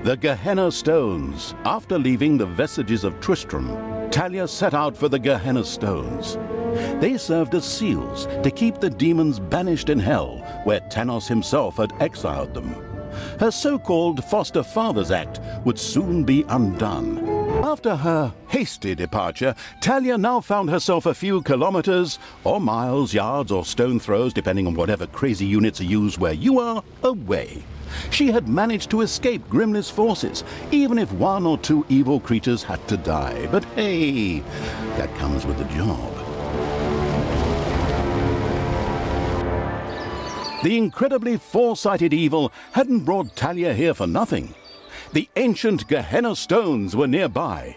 The Gehenna stones. After leaving the vestiges of Tristram, Talia set out for the Gehenna stones. They served as seals to keep the demons banished in hell, where Tanos himself had exiled them. Her so-called foster father's act would soon be undone. After her hasty departure, Talia now found herself a few kilometers, or miles, yards, or stone throws, depending on whatever crazy units are used where you are, away. She had managed to escape Grimly's forces, even if one or two evil creatures had to die. But hey, that comes with the job. The incredibly foresighted evil hadn't brought Talia here for nothing. The ancient Gehenna stones were nearby.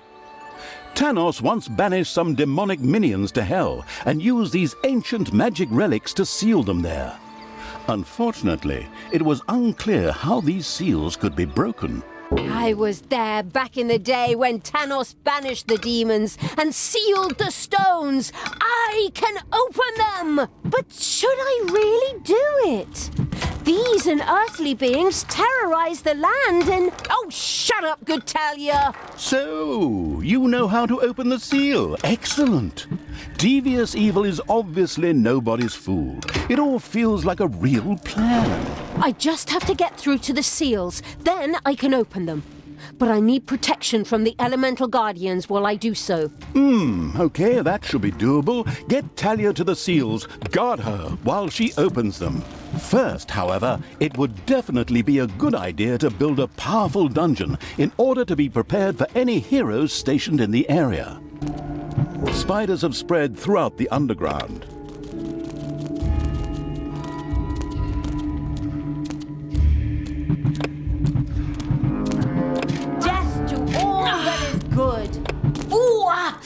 Tanos once banished some demonic minions to hell and used these ancient magic relics to seal them there. Unfortunately, it was unclear how these seals could be broken. I was there back in the day when Tanos banished the demons and sealed the stones. I can open them! But should I really do it? These unearthly beings terrorize the land and... Oh, shut up, good Talia! So, you know how to open the seal. Excellent. Devious evil is obviously nobody's fool. It all feels like a real plan. I just have to get through to the seals. Then I can open them. But I need protection from the elemental guardians while I do so. Okay, that should be doable. Get Talia to the seals. Guard her while she opens them. First, however, it would definitely be a good idea to build a powerful dungeon in order to be prepared for any heroes stationed in the area. Spiders have spread throughout the underground. Death to all that is good. Ooh, ah!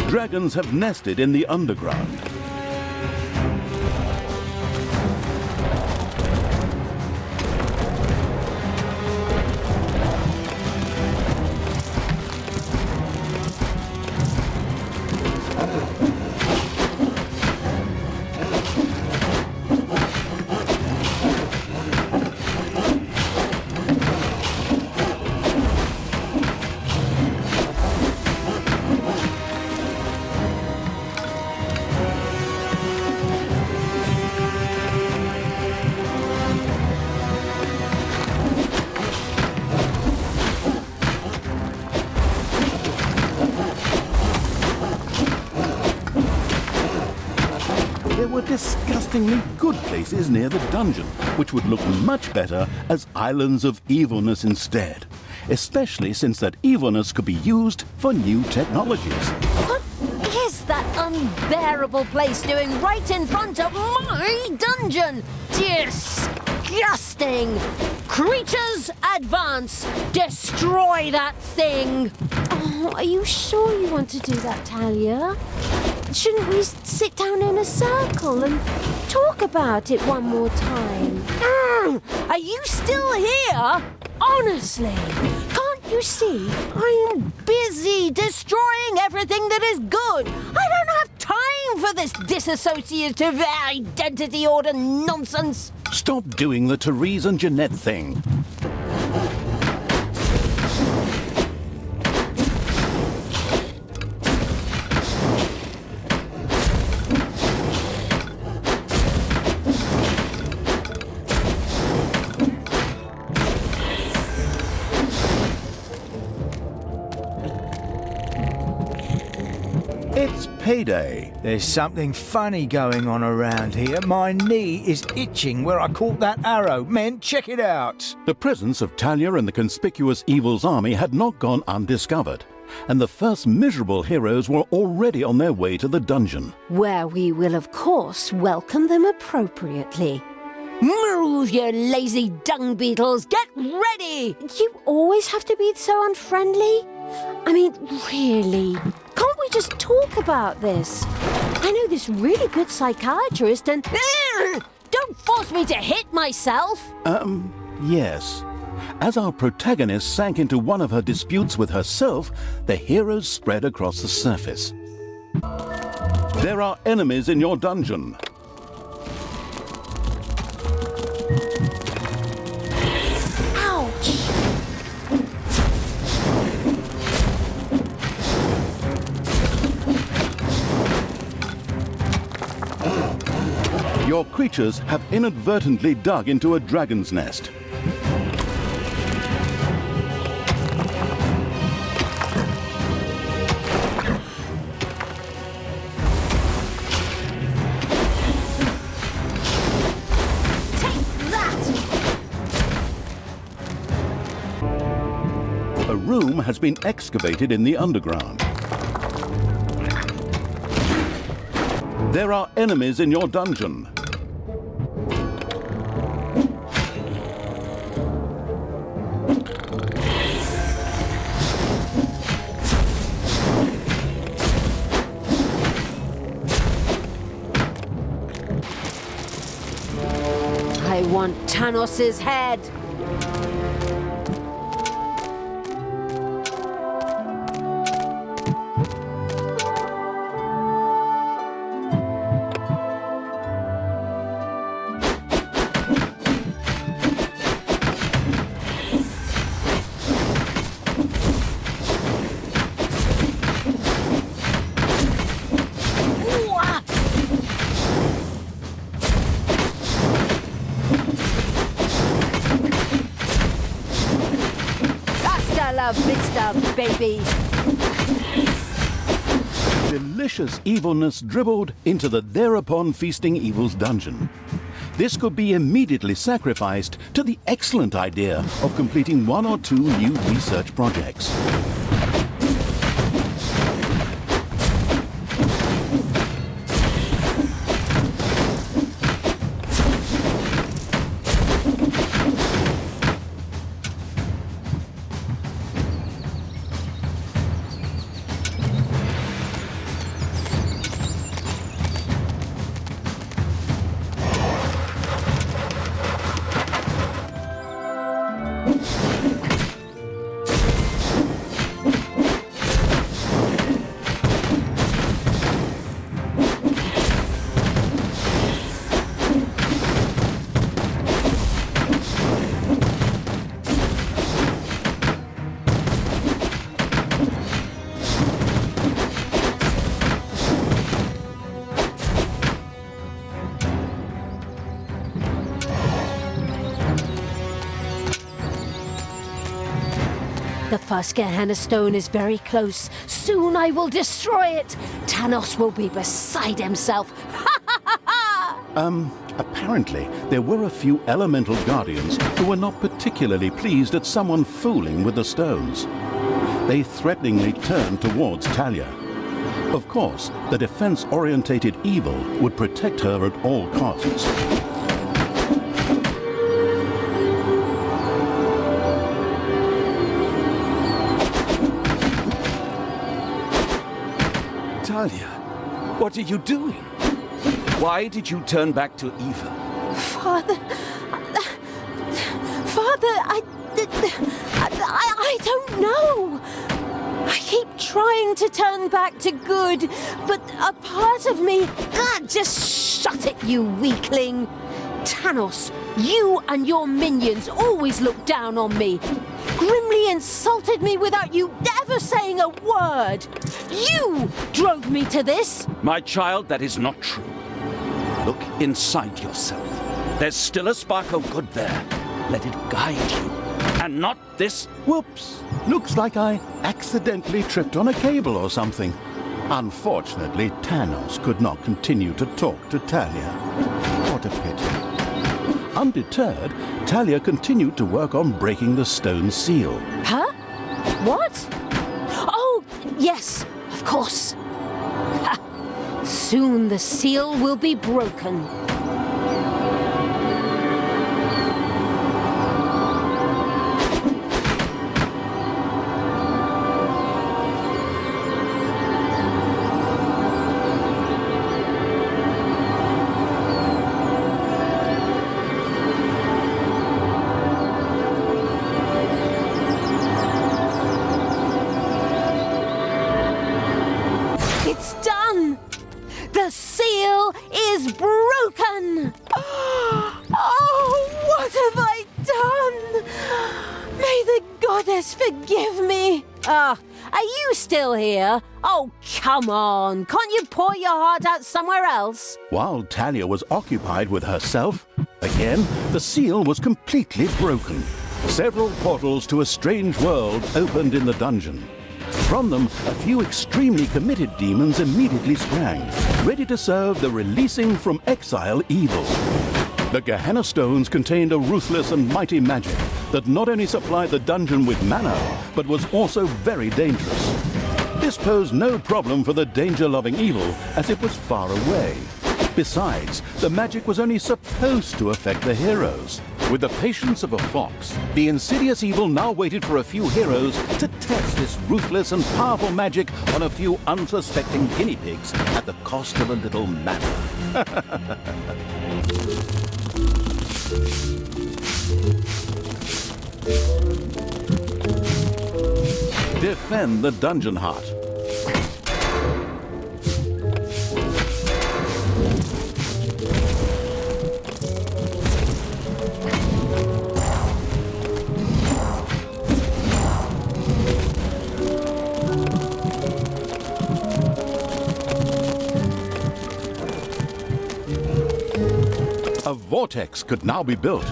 Dragons have nested in the underground. There were disgustingly good places near the dungeon, which would look much better as islands of evilness instead, especially since that evilness could be used for new technologies. What is that unbearable place doing right in front of my dungeon? Disgusting! Creatures, advance! Destroy that thing! Oh, are you sure you want to do that, Talia? Shouldn't we sit down in a circle and talk about it one more time? Are you still here? Honestly, can't you see? I am busy destroying everything that is good. I don't have time for this disassociative identity order nonsense. Stop doing the Therese and Jeanette thing. It's payday. There's something funny going on around here. My knee is itching where I caught that arrow. Men, check it out. The presence of Talia and the conspicuous evil's army had not gone undiscovered, and the first miserable heroes were already on their way to the dungeon. Where we will, of course, welcome them appropriately. Move, you lazy dung beetles! Get ready! You always have to be so unfriendly? I mean, really? Can't we just talk about this? I know this really good psychiatrist and... Don't force me to hit myself! Yes. As our protagonist sank into one of her disputes with herself, the heroes spread across the surface. There are enemies in your dungeon. Ouch! Your creatures have inadvertently dug into a dragon's nest. A room has been excavated in the underground. There are enemies in your dungeon. I want Tanos's head. Hasta la vista, baby. Delicious evilness dribbled into the thereupon feasting evil's dungeon. This could be immediately sacrificed to the excellent idea of completing one or two new research projects. The first Gehenna stone is very close. Soon I will destroy it. Tanos will be beside himself. Apparently, there were a few elemental guardians who were not particularly pleased at someone fooling with the stones. They threateningly turned towards Talia. Of course, the defense-orientated evil would protect her at all costs. Talia, what are you doing? Why did you turn back to evil? Father, I don't know. I keep trying to turn back to good, but a part of me... God, just shut it, you weakling. Tanos, you and your minions always look down on me. Grimly insulted me without you ever saying a word. You drove me to this. My child, that is not true. Look inside yourself. There's still a spark of good there. Let it guide you, and not this... Whoops! Looks like I accidentally tripped on a cable or something. Unfortunately, Tanos could not continue to talk to Talia. What a pity. Undeterred, Talia continued to work on breaking the stone seal. Huh? What? Oh, yes, of course. Ha. Soon the seal will be broken. It's done! The seal is broken! Oh, what have I done? May the goddess forgive me! Are you still here? Oh, come on. Can't you pour your heart out somewhere else? While Talia was occupied with herself, again, the seal was completely broken. Several portals to a strange world opened in the dungeon. From them, a few extremely committed demons immediately sprang, ready to serve the releasing from exile evil. The Gehenna stones contained a ruthless and mighty magic that not only supplied the dungeon with mana, but was also very dangerous. This posed no problem for the danger-loving evil, as it was far away. Besides, the magic was only supposed to affect the heroes. With the patience of a fox, the insidious evil now waited for a few heroes to test this ruthless and powerful magic on a few unsuspecting guinea pigs at the cost of a little mana. Defend the dungeon heart. A vortex could now be built.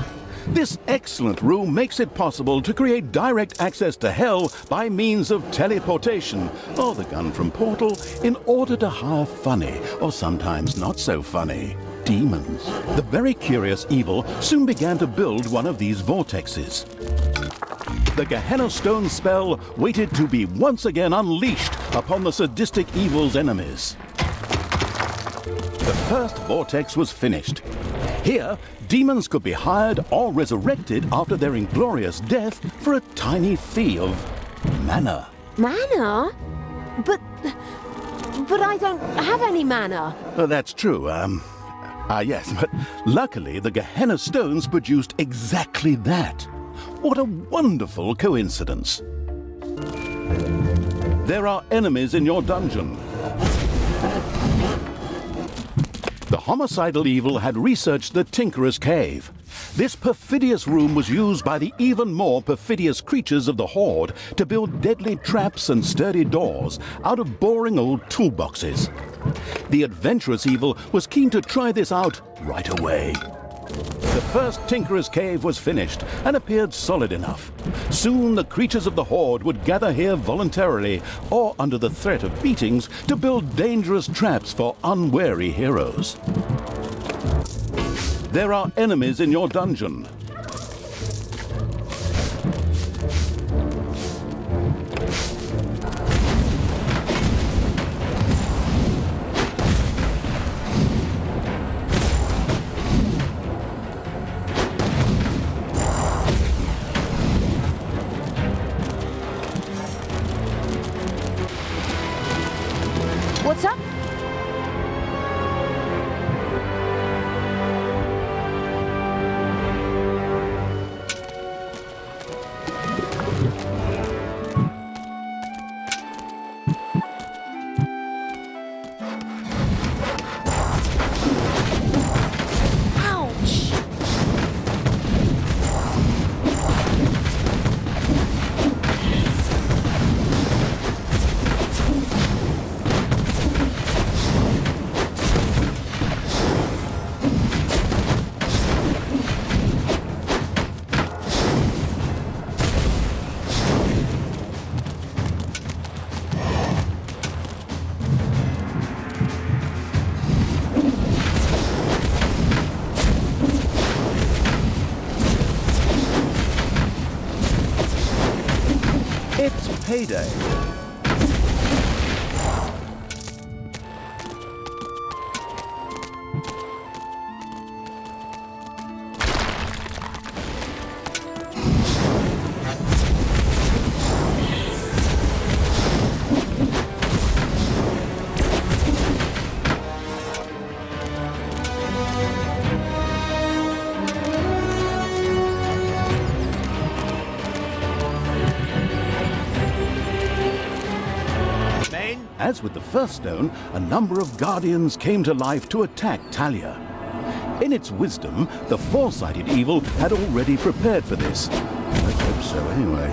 This excellent room makes it possible to create direct access to Hell by means of teleportation, or the gun from Portal, in order to hire funny, or sometimes not so funny, demons. The very curious evil soon began to build one of these vortexes. The Gehenna Stone spell waited to be once again unleashed upon the sadistic evil's enemies. The first vortex was finished. Here, demons could be hired or resurrected after their inglorious death for a tiny fee of mana. Mana? But I don't have any mana. That's true, yes, but luckily the Gehenna stones produced exactly that. What a wonderful coincidence. There are enemies in your dungeon. The homicidal evil had researched the Tinkerer's Cave. This perfidious room was used by the even more perfidious creatures of the Horde to build deadly traps and sturdy doors out of boring old toolboxes. The adventurous evil was keen to try this out right away. The first Tinkerer's Cave was finished and appeared solid enough. Soon the creatures of the Horde would gather here voluntarily or under the threat of beatings to build dangerous traps for unwary heroes. There are enemies in your dungeon. What's up? Ouch! It's payday. As with the first stone, a number of guardians came to life to attack Talia. In its wisdom, the four-sided evil had already prepared for this. Let's hope so, anyway.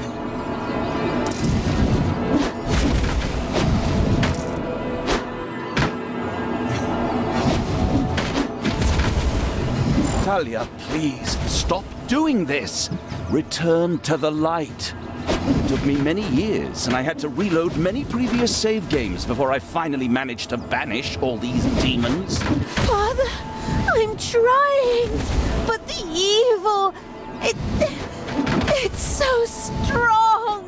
Talia, please, stop doing this. Return to the light. It took me many years, and I had to reload many previous save games before I finally managed to banish all these demons. Father, I'm trying, but the evil, it's so strong.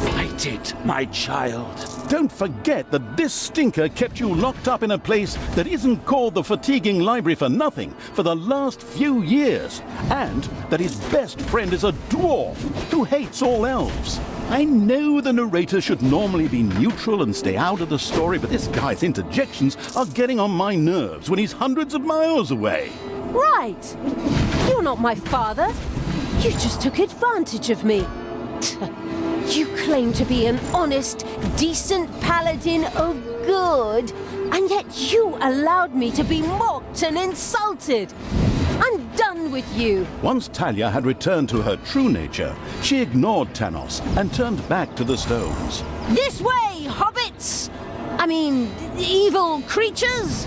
Fight it, my child. Don't forget that this stinker kept you locked up in a place that isn't called the fatiguing library for nothing for the last few years, and that his best friend is a dwarf who hates all elves. I know the narrator should normally be neutral and stay out of the story, but this guy's interjections are getting on my nerves when he's hundreds of miles away. Right. You're not my father. You just took advantage of me. You claim to be an honest, decent paladin of good, and yet you allowed me to be mocked and insulted. I'm done with you. Once Talia had returned to her true nature, she ignored Tanos and turned back to the stones. This way, hobbits! I mean, evil creatures!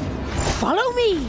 Follow me!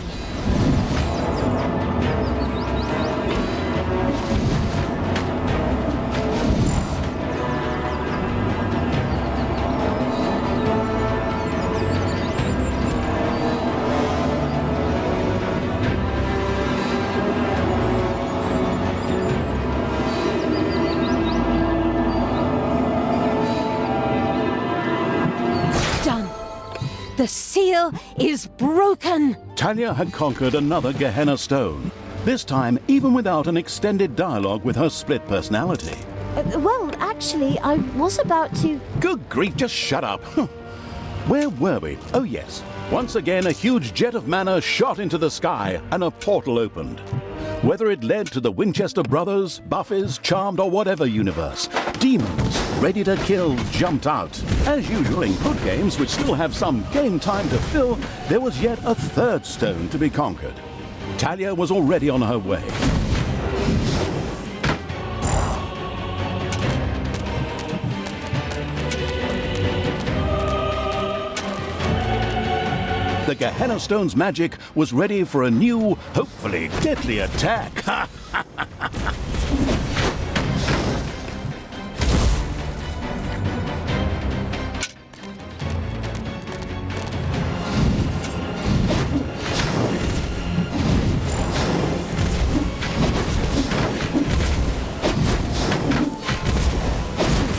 The seal is broken! Talia had conquered another Gehenna stone, this time even without an extended dialogue with her split personality. Well, actually, I was about to... Good grief, just shut up. Where were we? Oh yes, once again a huge jet of mana shot into the sky and a portal opened. Whether it led to the Winchester brothers, Buffies, Charmed or whatever universe, demons ready to kill jumped out. As usual in good games which still have some game time to fill, there was yet a third stone to be conquered. Talia was already on her way. The Gehenna Stone's magic was ready for a new, hopefully deadly attack.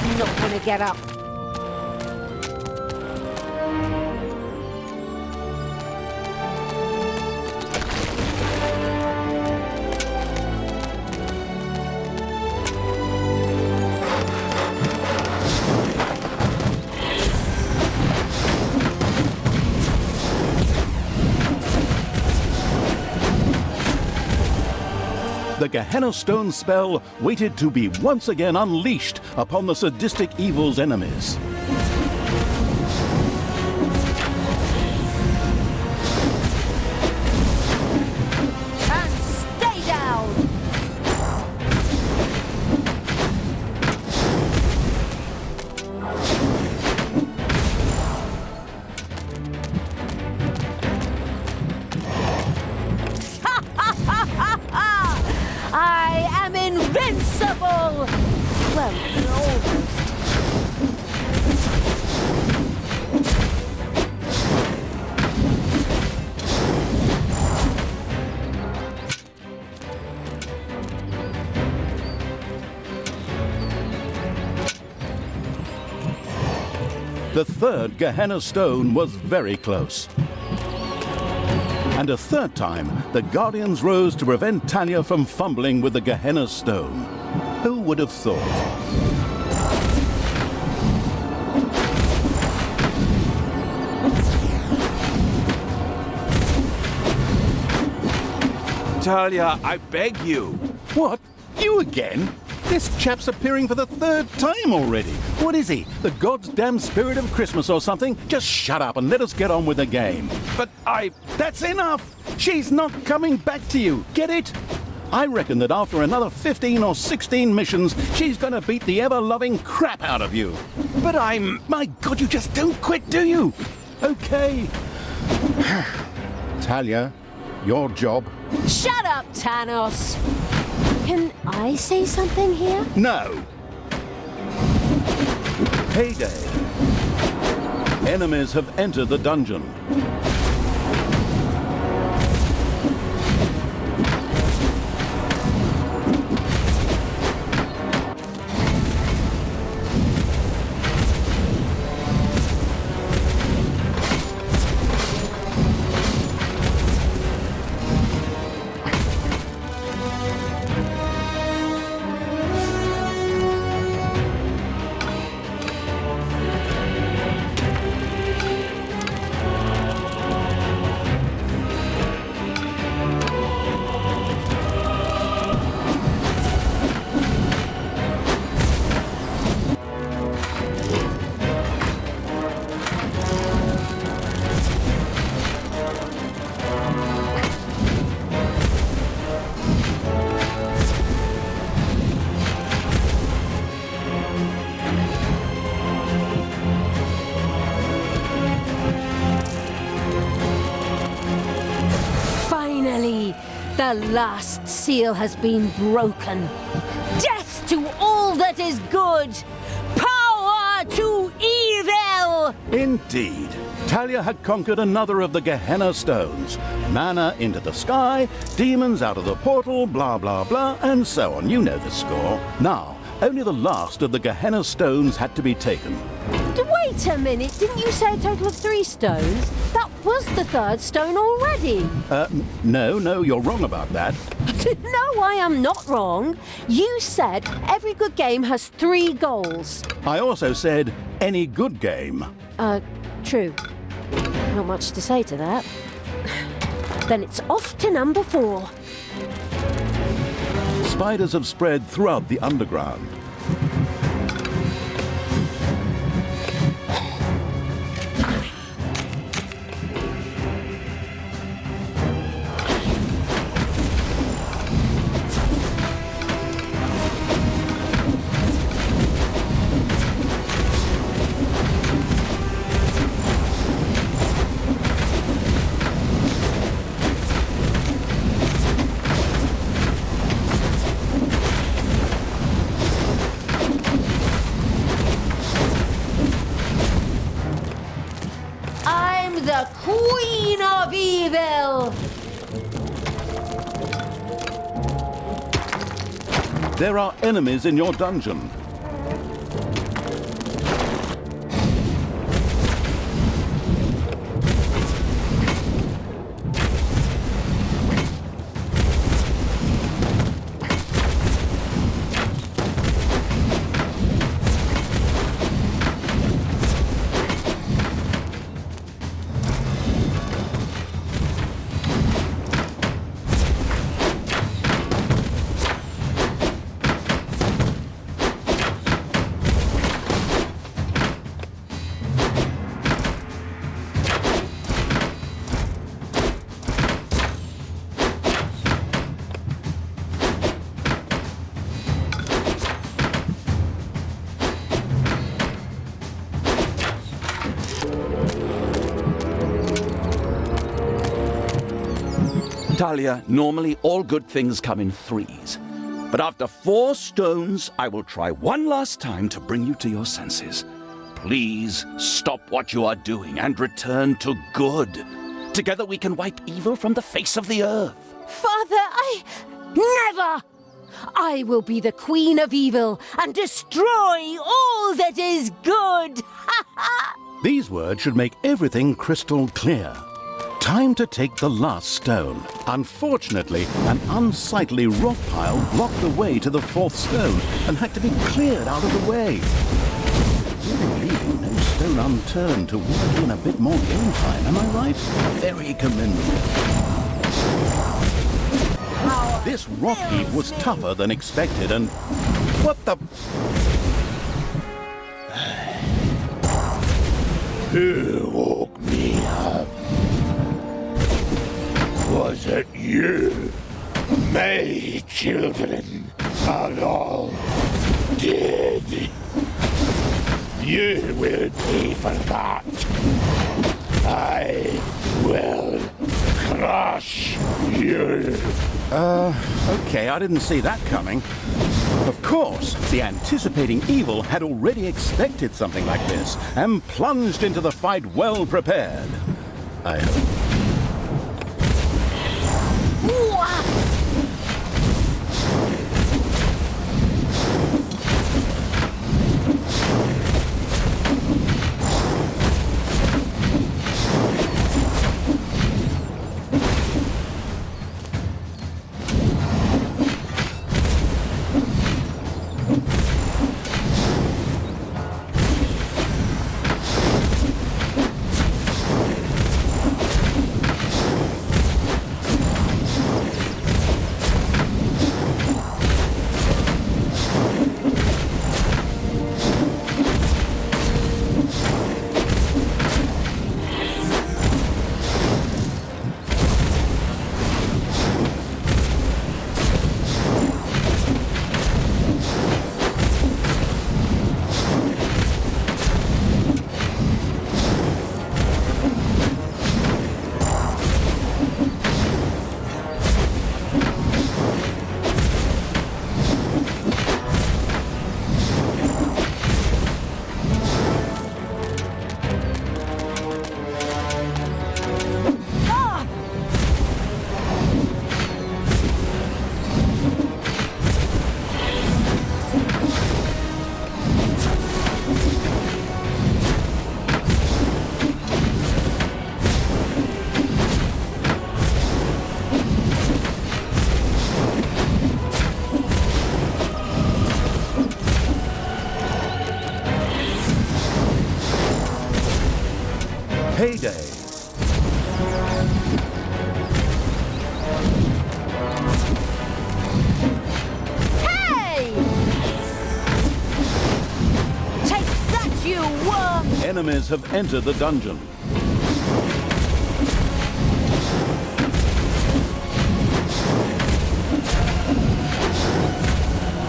He's not gonna get up. The Gehenna Stone spell waited to be once again unleashed upon the sadistic evil's enemies. And stay down! I am invincible! Well, almost. The third Gehenna Stone was very close. And a third time, the Guardians rose to prevent Talia from fumbling with the Gehenna Stone. Who would have thought? Talia, I beg you. What? You again? This chap's appearing for the third time already. What is he? The God's damn spirit of Christmas or something? Just shut up and let us get on with the game. But That's enough! She's not coming back to you. Get it? I reckon that after another 15 or 16 missions, she's going to beat the ever-loving crap out of you. But My God, you just don't quit, do you? Okay. Talia, your job. Shut up, Thanos! Can I say something here? No. Payday. Enemies have entered the dungeon. Finally, the last seal has been broken. Death to all that is good! Power to evil! Indeed. Talia had conquered another of the Gehenna stones. Mana into the sky, demons out of the portal, blah, blah, blah, and so on. You know the score. Now, only the last of the Gehenna stones had to be taken. Wait a minute, didn't you say a total of 3 stones? That was the 3rd stone already. No, you're wrong about that. No, I am not wrong. You said every good game has 3 goals. I also said any good game. True. Not much to say to that. Then it's off to number 4. Spiders have spread throughout the underground. The Queen of Evil! There are enemies in your dungeon. Talia, normally all good things come in 3s. But after 4 stones, I will try one last time to bring you to your senses. Please stop what you are doing and return to good. Together we can wipe evil from the face of the earth. Father, never! I will be the Queen of Evil and destroy all that is good! These words should make everything crystal clear. Time to take the last stone. Unfortunately, an unsightly rock pile blocked the way to the 4th stone and had to be cleared out of the way. Leaving no stone unturned to work in a bit more game time, am I right? Very commendable. This rock heap was tougher than expected and What the... Who woke me up? Was it you? My children are all dead. You will pay for that. I will crush you. Okay, I didn't see that coming. Of course, the anticipating evil had already expected something like this and plunged into the fight well prepared. I hope. Payday. Hey! Take that, you worm! Enemies have entered the dungeon.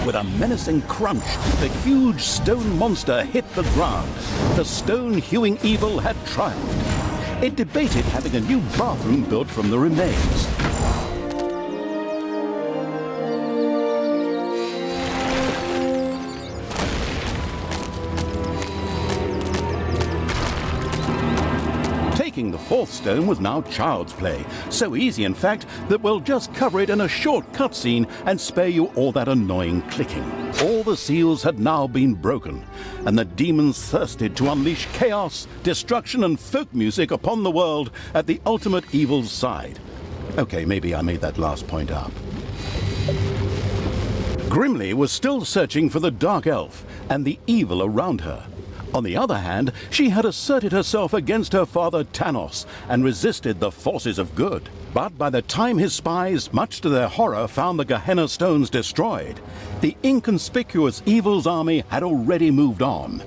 With a menacing crunch, the huge stone monster hit the ground. The stone-hewing evil had triumphed. It debated having a new bathroom built from the remains. Taking the fourth stone was now child's play. So easy, in fact, that we'll just cover it in a short cutscene and spare you all that annoying clicking. All the seals had now been broken, and the demons thirsted to unleash chaos, destruction, and folk music upon the world at the ultimate evil's side. Okay, maybe I made that last point up. Grimly was still searching for the Dark Elf and the evil around her. On the other hand, she had asserted herself against her father Tanos and resisted the forces of good. But by the time his spies, much to their horror, found the Gehenna stones destroyed, the inconspicuous evil's army had already moved on.